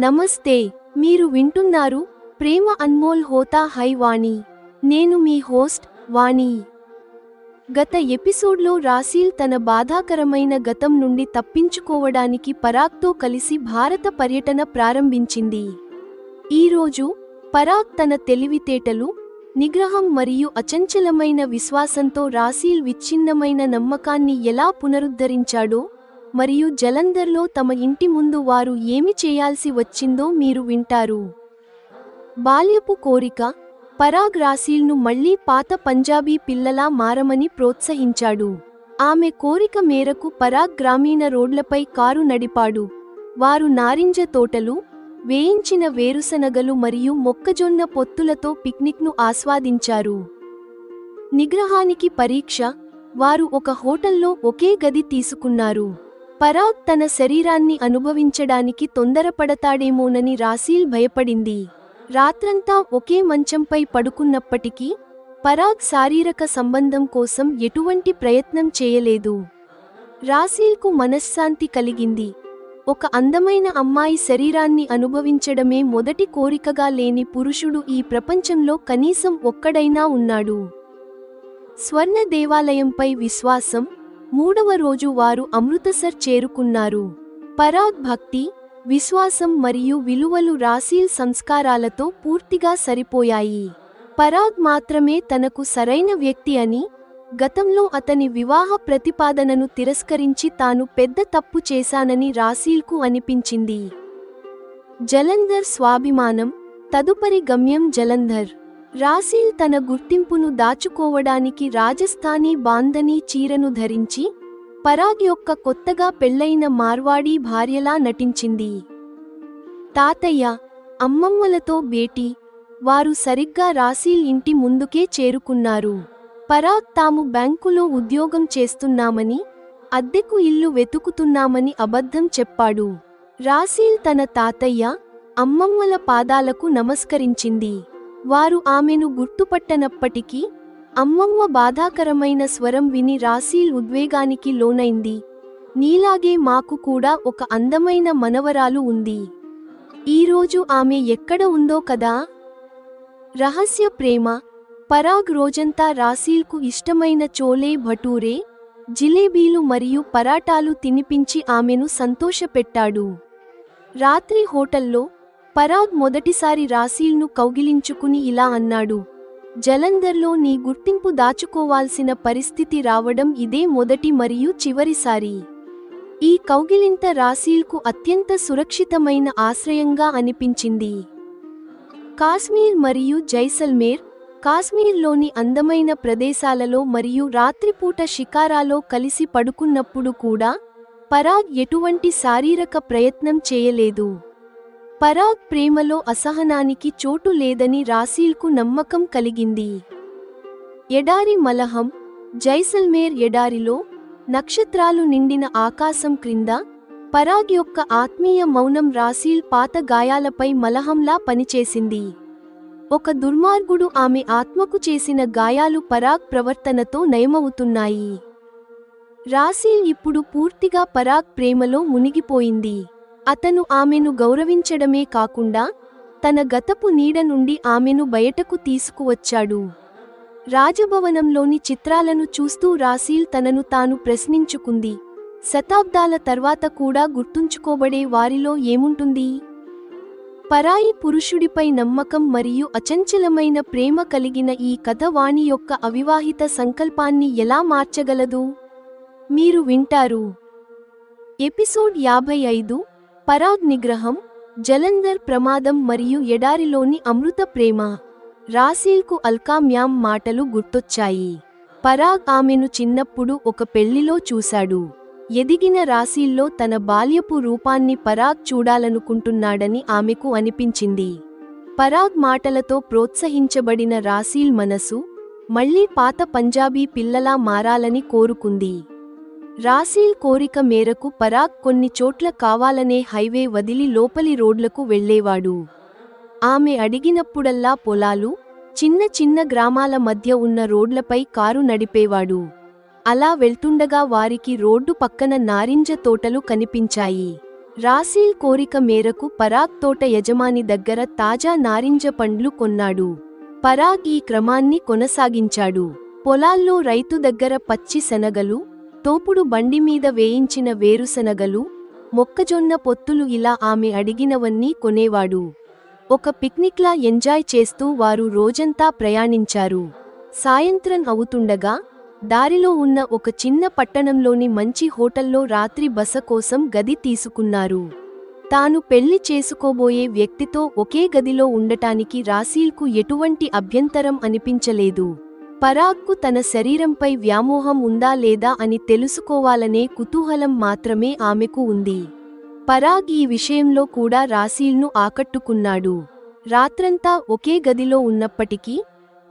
నమస్తే, మీరు వింటున్నారు ప్రేమ అన్మోల్ హోతా హై వాణి. నేను మీ హోస్ట్ వాణి. గత ఎపిసోడ్లో రాసీల్ తన బాధాకరమైన గతం నుండి తప్పించుకోవడానికి పరాగ్తో కలిసి భారత పర్యటన ప్రారంభించింది. ఈరోజు పరాగ్ తన తెలివితేటలు, నిగ్రహం మరియు అచంచలమైన విశ్వాసంతో రాసీల్ విచ్ఛిన్నమైన నమ్మకాన్ని ఎలా పునరుద్ధరించాడో మరియు జలంధర్లో తమ ఇంటి ముందు వారు ఏమి చేయాల్సి వచ్చిందో మీరు వింటారు. బాల్యపు కోరిక. పరాగ్ రాసీల్ను మళ్లీ పాత పంజాబీ పిల్లలా మారమని ప్రోత్సహించాడు. ఆమె కోరిక మేరకు పరాగ్ గ్రామీణ రోడ్లపై కారు నడిపాడు. వారు నారింజ తోటలు, వేయించిన వేరుశనగలు మరియు మొక్కజొన్న పొత్తులతో పిక్నిక్ను ఆస్వాదించారు. నిగ్రహానికి పరీక్ష. వారు ఒక హోటల్లో ఒకే గది తీసుకున్నారు. పరాగ్ తన శరీరాన్ని అనుభవించడానికి తొందరపడతాడేమోనని రాసీల్ భయపడింది. రాత్రంతా ఒకే మంచంపై పడుకున్నప్పటికీ పరాగ్ శారీరక సంబంధం కోసం ఎటువంటి ప్రయత్నం చేయలేదు. రాసీల్కు మనశ్శాంతి కలిగింది. ఒక అందమైన అమ్మాయి శరీరాన్ని అనుభవించడమే మొదటి కోరికగా లేని పురుషుడు ఈ ప్రపంచంలో కనీసం ఒక్కడైనా ఉన్నాడు. స్వర్ణ దేవాలయంపై విశ్వాసం. మూడవ రోజు వారు అమృతసర్ చేరుకున్నారు. పరాగ్ భక్తి, విశ్వాసం మరియు విలువలు రాసీల్ సంస్కారాలతో పూర్తిగా సరిపోయాయి. పరాగ్ మాత్రమే తనకు సరైన వ్యక్తి అని, గతంలో అతని వివాహ ప్రతిపాదనను తిరస్కరించి తాను పెద్ద తప్పు చేశానని రాసీల్కు అనిపించింది. జలంధర్ స్వాభిమానం. తదుపరి గమ్యం జలంధర్. రాసీల్ తన గుర్తింపును దాచుకోవడానికి రాజస్థానీ బాంధనీ చీరను ధరించి పరాగ్ యొక్క కొత్తగా పెళ్లైన మార్వాడీ భార్యలా నటించింది. తాతయ్య, అమ్మమ్మలతో భేటీ. వారు సరిగ్గా రాసీల్ ఇంటి ముందుకే చేరుకున్నారు. పరాగ్ తాము బ్యాంకులో ఉద్యోగం చేస్తున్నామని, అద్దెకు ఇల్లు వెతుకుతున్నామని అబద్ధం చెప్పాడు. రాసీల్ తన తాతయ్య, అమ్మమ్మల పాదాలకు నమస్కరించింది. వారు ఆమెను గుర్తుపట్టనప్పటికీ అమ్మమ్మ బాధాకరమైన స్వరం విని రాసీల్ ఉద్వేగానికి లోనైంది. నీలాగే మాకు కూడా ఒక అందమైన మనవరాలు ఉంది. ఈరోజు ఆమె ఎక్కడ ఉందో కదా. రహస్య ప్రేమ. పరాగ్ రోజంతా రాసీల్కు ఇష్టమైన చోలే భటూరే, జిలేబీలు మరియు పరాటాలు తినిపించి ఆమెను సంతోషపెట్టాడు. రాత్రి హోటల్లో పరాగ్ మొదటిసారి రాసీల్ను కౌగిలించుకుని ఇలా అన్నాడు, జలంధర్లో నీ గుర్తింపు దాచుకోవాల్సిన పరిస్థితి రావడం ఇదే మొదటి మరియు చివరిసారి. ఈ కౌగిలింత రాసీల్కు అత్యంత సురక్షితమైన ఆశ్రయంగా అనిపించింది. కాశ్మీర్ మరియు జైసల్మేర్. కాశ్మీర్లోని అందమైన ప్రదేశాలలో మరియు రాత్రిపూట షికారాలో కలిసి పడుకున్నప్పుడు కూడా పరాగ్ ఎటువంటి శారీరక ప్రయత్నం చేయలేదు. పరాగ్ ప్రేమలో అసహనానికి చోటు లేదని రాసీల్కు నమ్మకం కలిగింది. ఎడారి మలహం. జైసల్మేర్ ఎడారిలో, నక్షత్రాలు నిండిన ఆకాశం క్రింద, పరాగ్ యొక్క ఆత్మీయ మౌనం రాసీల్ పాత గాయాలపై మలహంలా పనిచేసింది. ఒక దుర్మార్గుడు ఆమె ఆత్మకు చేసిన గాయాలు పరాగ్ ప్రవర్తనతో నయమవుతున్నాయి. రాసీల్ ఇప్పుడు పూర్తిగా పరాగ్ ప్రేమలో మునిగిపోయింది. అతను ఆమెను గౌరవించడమే కాకుండా తన గతపు నీడ నుండి ఆమెను బయటకు తీసుకువచ్చాడు. రాజభవనంలోని చిత్రాలను చూస్తూ రాసీల్ తనను తాను ప్రశ్నించుకుంది, శతాబ్దాల తర్వాత కూడా గుర్తుంచుకోబడే వారిలో ఏముంటుంది? పరాయి పురుషుడిపై నమ్మకం మరియు అచంచలమైన ప్రేమ కలిగిన ఈ కథ వాణి యొక్క అవివాహిత సంకల్పాన్ని ఎలా మార్చగలదు? మీరు వింటారు. ఎపిసోడ్ 55. పరాగ్ నిగ్రహం, జలంధర్ ప్రమాదం మరియు ఎడారిలోని అమృత ప్రేమ. రాసీల్కు అల్కా మ్యామ్ మాటలు గుర్తొచ్చాయి. పరాగ్ ఆమెను చిన్నప్పుడు ఒక పెళ్లిలో చూశాడు. ఎదిగిన రాసీల్లో తన బాల్యపు రూపాన్ని పరాగ్ చూడాలనుకుంటున్నాడని ఆమెకు అనిపించింది. పరాగ్ మాటలతో ప్రోత్సహించబడిన రాసీల్ మనసు మళ్లీ పాత పంజాబీ పిల్లలా మారాలని కోరుకుంది. రాసీల్ కోరిక మేరకు పరాగ్ కొన్ని చోట్ల కావాలనే హైవే వదిలి లోపలి రోడ్లకు వెళ్లేవాడు. ఆమె అడిగినప్పుడల్లా పొలాలు, చిన్న చిన్న గ్రామాల మధ్య ఉన్న రోడ్లపై కారు నడిపేవాడు. అలా వెళ్తుండగా వారికి రోడ్డు పక్కన నారింజ తోటలు కనిపించాయి. రాసీల్ కోరిక మేరకు పరాగ్ తోట యజమాని దగ్గర తాజా నారింజ పండ్లు కొన్నాడు. పరాగ్ ఈ క్రమాన్ని కొనసాగించాడు. పొలాల్లో రైతు దగ్గర పచ్చి శనగలు, తోపుడు బండిమీద వేయించిన వేరుశనగలు, మొక్కజొన్న పొత్తులు ఇలా ఆమె అడిగినవన్నీ కొనేవాడు. ఒక పిక్నిక్లా ఎంజాయ్ చేస్తూ వారు రోజంతా ప్రయాణించారు. సాయంత్రం అవుతుండగా దారిలో ఉన్న ఒక చిన్న పట్టణంలోని మంచి హోటల్లో రాత్రి బస కోసం గది తీసుకున్నారు. తాను పెళ్లి చేసుకోబోయే వ్యక్తితో ఒకే గదిలో ఉండటానికి రాసీల్కు ఎటువంటి అభ్యంతరం అనిపించలేదు. పరాగ్కు తన శరీరంపై వ్యామోహం ఉందా లేదా అని తెలుసుకోవాలనే కుతూహలం మాత్రమే ఆమెకు ఉంది. పరాగ్ ఈ విషయంలో కూడా రాసీల్ను ఆకట్టుకున్నాడు. రాత్రంతా ఒకే గదిలో ఉన్నప్పటికీ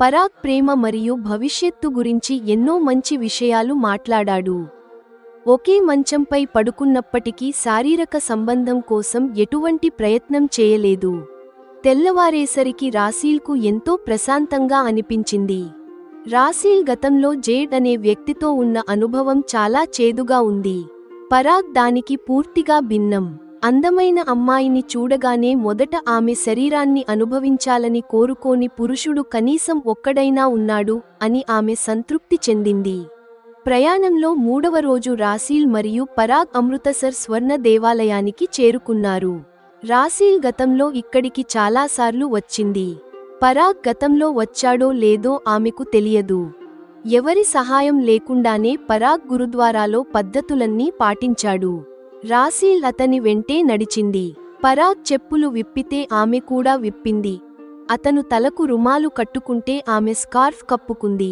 పరాగ్ ప్రేమ మరియు భవిష్యత్తు గురించి ఎన్నో మంచి విషయాలు మాట్లాడాడు. ఒకే మంచంపై పడుకున్నప్పటికీ శారీరక సంబంధం కోసం ఎటువంటి ప్రయత్నం చేయలేదు. తెల్లవారేసరికి రాసీల్కు ఎంతో ప్రశాంతంగా అనిపించింది. రాసీల్ గతంలో జేడ్ అనే వ్యక్తితో ఉన్న అనుభవం చాలా చేదుగా ఉంది. పరాగ్ దానికి పూర్తిగా భిన్నం. అందమైన అమ్మాయిని చూడగానే మొదట ఆమె శరీరాన్ని అనుభవించాలని కోరుకోని పురుషుడు కనీసం ఒక్కడైనా ఉన్నాడు అని ఆమె సంతృప్తి చెందింది. ప్రయాణంలో 3వ రోజు రాసీల్ మరియు పరాగ్ అమృతసర్ స్వర్ణ దేవాలయానికి చేరుకున్నారు. రాసీల్ గతంలో ఇక్కడికి చాలాసార్లు వచ్చింది. పరాగ్ గతంలో వచ్చాడో లేదో ఆమెకు తెలియదు. ఎవరి సహాయం లేకుండానే పరాగ్ గురుద్వారాలో పద్ధతులన్నీ పాటించాడు. రాసీల్ అతని వెంటే నడిచింది. పరాగ్ చెప్పులు విప్పితే ఆమె కూడా విప్పింది. అతను తలకు రుమాలు కట్టుకుంటే ఆమె స్కార్ఫ్ కప్పుకుంది.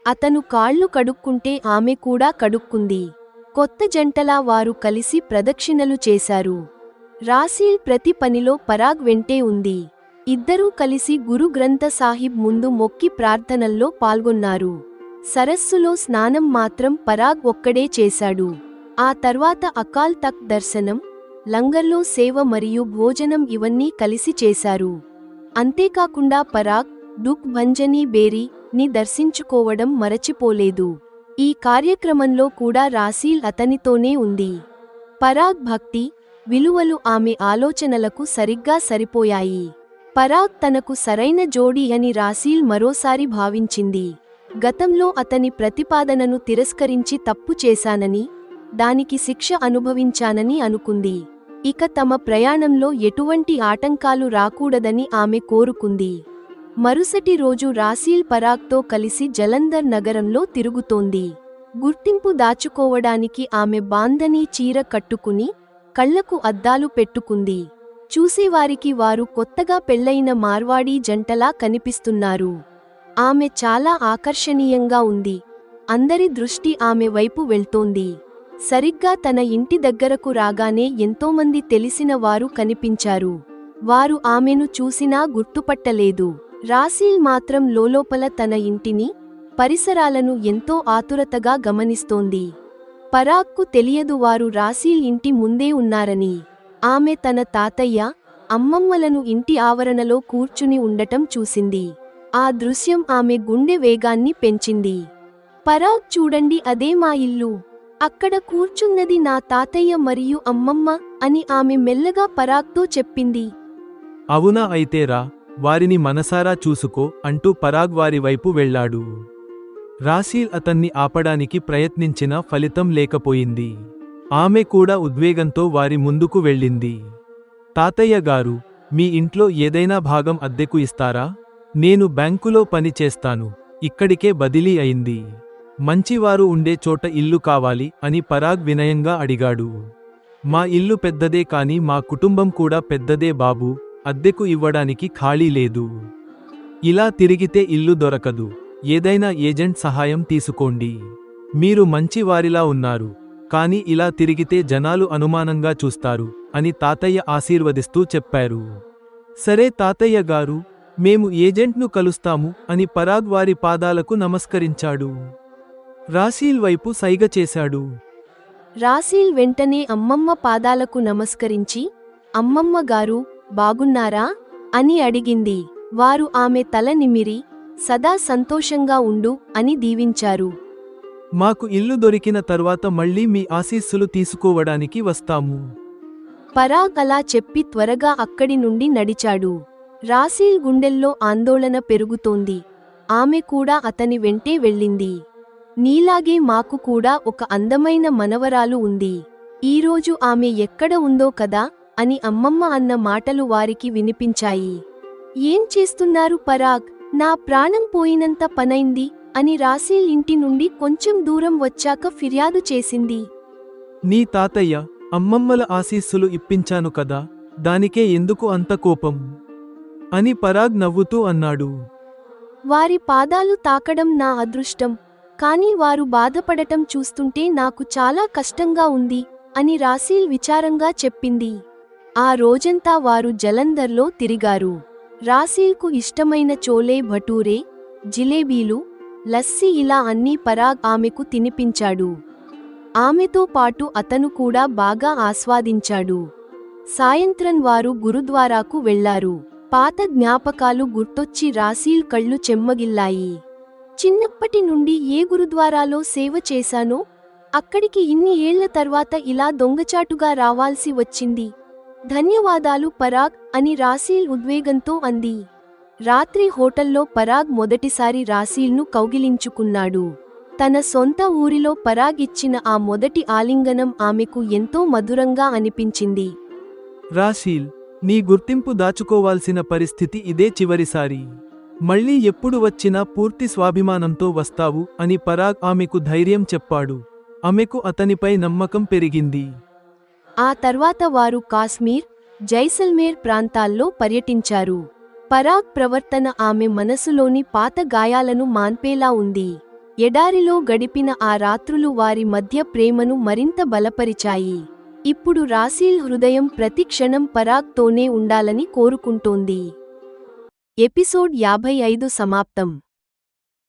అతను కాళ్ళు కడుక్కుంటే ఆమె కూడా కడుక్కుంది. కొత్త జంటలా వారు కలిసి ప్రదక్షిణలు చేశారు. రాసీల్ ప్రతి పనిలో పరాగ్ వెంటే ఉంది. ఇద్దరూ కలిసి గురు గ్రంథ సాహిబ్ ముందు మొక్కి ప్రార్థనల్లో పాల్గొన్నారు. సరస్సులో స్నానం మాత్రం పరాగ్ ఒక్కడే చేశాడు. ఆ తర్వాత అకాల్ తఖ్త్ దర్శనం, లంగర్లో సేవ మరియు భోజనం ఇవన్నీ కలిసి చేశారు. అంతేకాకుండా పరాగ్ దుక్ భంజనీ బేరీ ని దర్శించుకోవడం మరచిపోలేదు. ఈ కార్యక్రమంలో కూడా రాసీల్ అతనితోనే ఉంది. పరాగ్ భక్తి, విలువలు ఆమె ఆలోచనలకు సరిగ్గా సరిపోయాయి. పరాగ్ తనకు సరైన జోడీ అని రాసీల్ మరోసారి భావించింది. గతంలో అతని ప్రతిపాదనను తిరస్కరించి తప్పు చేశానని, దానికి శిక్ష అనుభవించానని అనుకుంది. ఇక తమ ప్రయాణంలో ఎటువంటి ఆటంకాలు రాకూడదని ఆమె కోరుకుంది. మరుసటి రోజు రాసీల్ పరాగ్తో కలిసి జలంధర్ నగరంలో తిరుగుతోంది. గుర్తింపు దాచుకోవడానికి ఆమె బాంధనీ చీర కట్టుకుని కళ్లకు అద్దాలు పెట్టుకుంది. చూసేవారికి వారు కొత్తగా పెళ్లైన మార్వాడీ జంటలా కనిపిస్తున్నారు. ఆమె చాలా ఆకర్షణీయంగా ఉంది. అందరి దృష్టి ఆమె వైపు వెళ్తోంది. సరిగ్గా తన ఇంటి దగ్గరకు రాగానే ఎంతోమంది తెలిసిన వారు కనిపించారు. వారు ఆమెను చూసినా గుర్తుపట్టలేదు. రాసీల్ మాత్రం లోలోపల తన ఇంటిని, పరిసరాలను ఎంతో ఆతురతగా గమనిస్తోంది. పరాగ్కు తెలియదు వారు రాసీల్ ఇంటి ముందే ఉన్నారని. ఆమె తన తాతయ్య, అమ్మమ్మలను ఇంటి ఆవరణలో కూర్చుని ఉండటం చూసింది. ఆ దృశ్యం ఆమె గుండె వేగాన్ని పెంచింది. పరాగ్ చూడండి, అదే మా ఇల్లు. అక్కడ కూర్చున్నది నా తాతయ్య మరియు అమ్మమ్మ అని ఆమె మెల్లగా పరాగ్తో చెప్పింది. అవునా, అయితే రా, వారిని మనసారా చూసుకో అంటూ పరాగ్ వారి వైపు వెళ్లాడు. రాసీల్ అతన్ని ఆపడానికి ప్రయత్నించినా ఫలితం లేకపోయింది. ఆమె కూడా ఉద్వేగంతో వారి ముందుకు వెళ్ళింది. తాతయ్య గారు, మీ ఇంట్లో ఏదైనా భాగం అద్దెకు ఇస్తారా? నేను బ్యాంకులో పని చేస్తాను, ఇక్కడికే బదిలీ అయింది. మంచివారు ఉండే చోట ఇల్లు కావాలి అని పరాగ్ వినయంగా అడిగాడు. మా ఇల్లు పెద్దదే కాని మా కుటుంబం కూడా పెద్దదే బాబూ, అద్దెకు ఇవ్వడానికి ఖాళీ లేదు. ఇలా తిరిగితే ఇల్లు దొరకదు. ఏదైనా ఏజెంట్ సహాయం తీసుకోండి. మీరు మంచివారిలా ఉన్నారు, కాని ఇలా తిరిగితే జనాలు అనుమానంగా చూస్తారు అని తాతయ్య ఆశీర్వదిస్తూ చెప్పారు. సరే తాతయ్య గారు, మేము ఏజెంట్ను కలుస్తాము అని పరాగ్ వారి పాదాలకు నమస్కరించాడు. రాసీల్ వైపు సైగ చేశాడు. రాసీల్ వెంటనే అమ్మమ్మ పాదాలకు నమస్కరించి, అమ్మమ్మ గారు, బాగున్నారా అని అడిగింది. వారు ఆమె తల నిమిరి, సదా సంతోషంగా ఉండు అని దీవించారు. మాకు ఇల్లు దొరికిన తర్వాత మళ్ళీ మీ ఆశీస్సులు తీసుకోవడానికి వస్తాము. పరాగ్ అలా చెప్పి త్వరగా అక్కడి నుండి నడిచాడు. రాసీల్ గుండెల్లో ఆందోళన పెరుగుతోంది. ఆమె కూడా అతని వెంటే వెళ్ళింది. నీలాగే మాకు కూడా ఒక అందమైన మనవరాలు ఉంది. ఈరోజు ఆమె ఎక్కడ ఉందో కదా అని అమ్మమ్మ అన్న మాటలు వారికి వినిపించాయి. ఏం చేస్తున్నారు పరాగ్? నా ప్రాణం పోయినంత పనైంది అని రాసీల్ ఇంటి నుండి కొంచెం దూరం వచ్చాక ఫిర్యాదు చేసింది. నీ తాతయ్య, అమ్మమ్మల ఆశీస్సులు ఇప్పించాను కదా, దానికే ఎందుకు అంత కోపం అని పరాగ్ నవ్వుతూ అన్నాడు. వారి పాదాలు తాకడం నా అదృష్టం, కానీ వారు బాధపడటం చూస్తుంటే నాకు చాలా కష్టంగా ఉంది అని రాసీల్ విచారంగా చెప్పింది. ఆ రోజంతా వారు జలంధర్లో తిరిగారు. రాసీల్కు ఇష్టమైన చోలే భటూరే, జిలేబీలు, లస్సీ ఇలా అన్నీ పరాగ్ ఆమెకు తినిపించాడు. ఆమెతో పాటు అతను కూడా బాగా ఆస్వాదించాడు. సాయంత్రం వారు గురుద్వారాకు వెళ్లారు. పాత జ్ఞాపకాలు గుర్తొచ్చి రాసీల్ కళ్ళు చెమ్మగిల్లాయి. చిన్నప్పటి నుండి ఏ గురుద్వారాలో సేవ చేశానో అక్కడికి ఇన్ని ఏళ్ల తర్వాత ఇలా దొంగచాటుగా రావాల్సి వచ్చింది. ధన్యవాదాలు పరాగ్ అని రాసీల్ ఉద్వేగంతో అంది. రాత్రి హోటల్లో పరాగ్ మొదటిసారి రాసీల్ను కౌగిలించుకున్నాడు. తన సొంత ఊరిలో పరాగ్ ఇచ్చిన ఆ మొదటి ఆలింగనం ఆమెకు ఎంతో మధురంగా అనిపించింది. రాసీల్, నీ గుర్తింపు దాచుకోవాల్సిన పరిస్థితి ఇదే చివరిసారి. మళ్ళీ ఎప్పుడు వచ్చినా పూర్తి స్వాభిమానంతో వస్తావు అని పరాగ్ ఆమెకు ధైర్యం చెప్పాడు. ఆమెకు అతనిపై నమ్మకం పెరిగింది. ఆ తర్వాత వారు కాశ్మీర్, జైసల్మేర్ ప్రాంతాల్లో పర్యటించారు. పరాగ్ ప్రవర్తన ఆమె మనసులోని పాత గాయాలను మాన్పేలా ఉంది. ఎడారిలో గడిపిన ఆ రాత్రులు వారి మధ్య ప్రేమను మరింత బలపరిచాయి. ఇప్పుడు రాసీల్ హృదయం ప్రతి క్షణం పరాగ్తోనే ఉండాలని కోరుకుంటోంది. ఎపిసోడ్ 55 సమాప్తం.